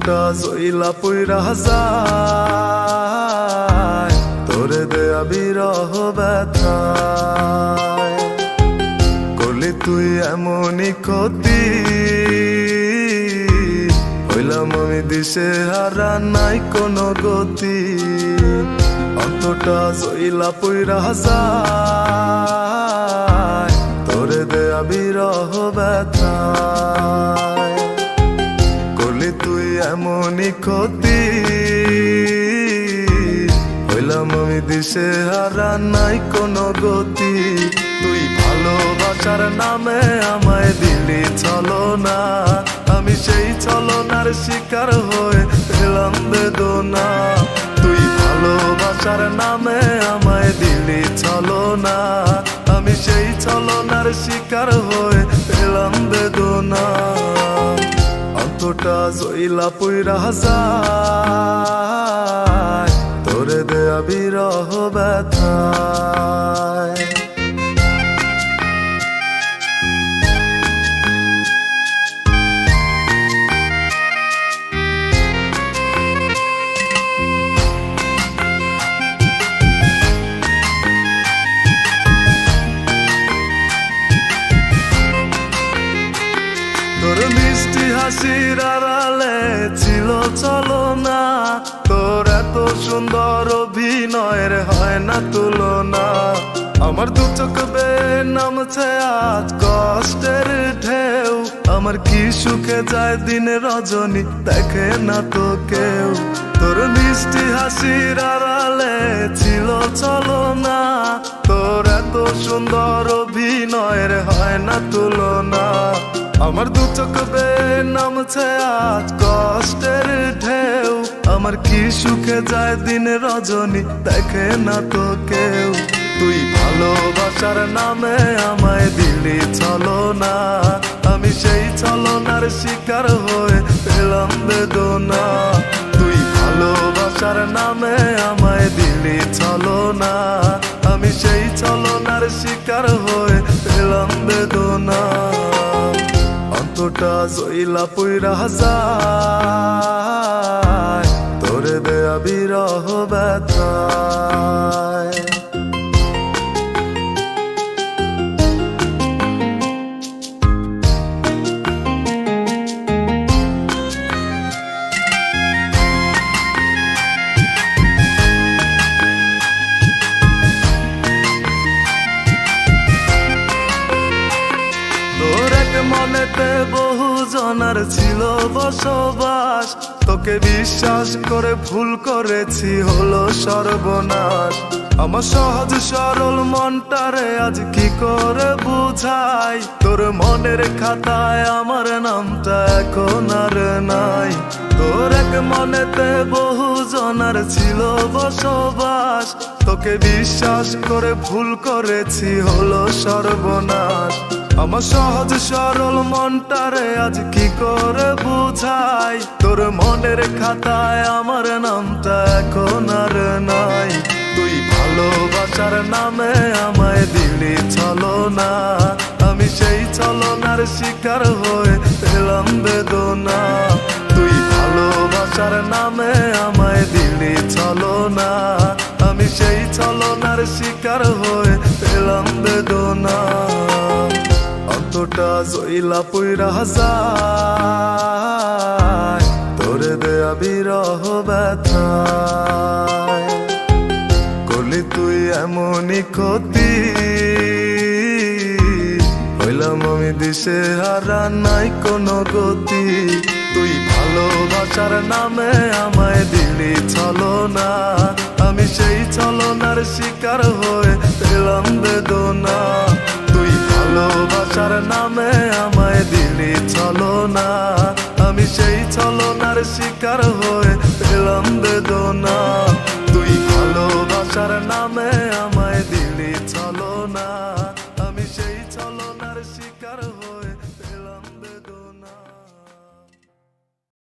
অন্তটা জইলা পইরা যায় তোরে দেয়া বিরহ ব্যথায়। করলি তুই এমনই ক্ষতি, হইলাম আমি দিশে হারা, নাই কোনো গতি। অন্তটা জইলা পইরা যায় তোরে দেয়া বিরহ ব্যথায়। করলি তুই এমনই ক্ষতি, হইলাম আমি দিশে হারা, নাই কোনো গতি। তুই ভালোবাসার নামে আমায় দিলি ছলনা, আমি সেই ছলনার শিকার হয়ে পেলাম বেদনা। তুই ভালোবাসার নামে আমায় দিলি ছলনা, আমি সেই ছলনার শিকার হয়ে পেলাম বেদনা। অন্তটা জইলা পইরা যায় তোরে দেয়া বিরহ ব্যথায়। তোর মিষ্টি হাসির আড়ালে ছিল ছলনা, তোর এত সুন্দর অভিনয়ের হয় না তুলনা। আমার দু চোখ বেয়ে নামছে আজ কষ্টের ঢেউ, আমার কি সুখে যায় দিন রজনী দেখে না তো কেউ। তোর মিষ্টি হাসির আড়ালে ছিল ছলনা, তোর এত সুন্দর অভিনয়ের হয় না তুলনা। আমার দু চোখ বেয়ে নামছে আজ কষ্টের ঢেউ, আমার কি সুখে যায় দিন রজনী দেখে না তো কেউ। তুই ভালোবাসার নামে আমায় দিলি ছলনা, আমি সেই ছলনার শিকার হয়ে পেলাম বেদনা। তুই ভালোবাসার নামে আমায় দিলি ছলনা, আমি সেই ছলনার শিকার হয়ে পেলাম বেদনা। অন্তটা জইলা পইরা যায় তোরে দেয়া বিরহ ব্যথায়। মনেতে বহু জনার ছিল বসবাস, তোকে বিশ্বাস করে ভুল করেছি হলো সর্বনাশ। আমার সহজ সরল মনটারে আজ কি করে বুঝাই, তোর মনের খাতায় আমার নামটা এখন আর নাই। তোর এক মনেতে বহু জনার ছিল বসবাস, তোকে বিশ্বাস করে ভুল করেছি হলো সর্বনাশ। আমার সহজ সরল মনটারে আজ কি করে বুঝাই, তোর মনের খাতায় আমার নামটা এখন আর নাই। তুই ভালোবাসার নামে আমায় দিলি ছলনা, আমি সেই ছলনার শিকার হয়ে পেলাম বেদনা। তুই ভালোবাসার নামে আমায় দিলি ছলনা, আমি সেই ছলনার শিকার হয়ে পেলাম বেদনা। অন্তটা জইলা পইরা যায় তোরে দেয়া বিরহ ব্যথায়। করলি তুই এমনই ক্ষতি, হইলাম আমি দিশে হারা, নাই কোনো গতি। তুই ভালোবাসার নামে আমায় দিলি ছলনা, আমি সেই ছলনার শিকার হয়ে পেলাম বেদনা। তুই ভালোবাসার নামে আমায় দিলি ছলনা, আমি সেই ছলনার শিকার হয়ে পেলাম বেদনা। তুই ভালোবাসার নামে আমায়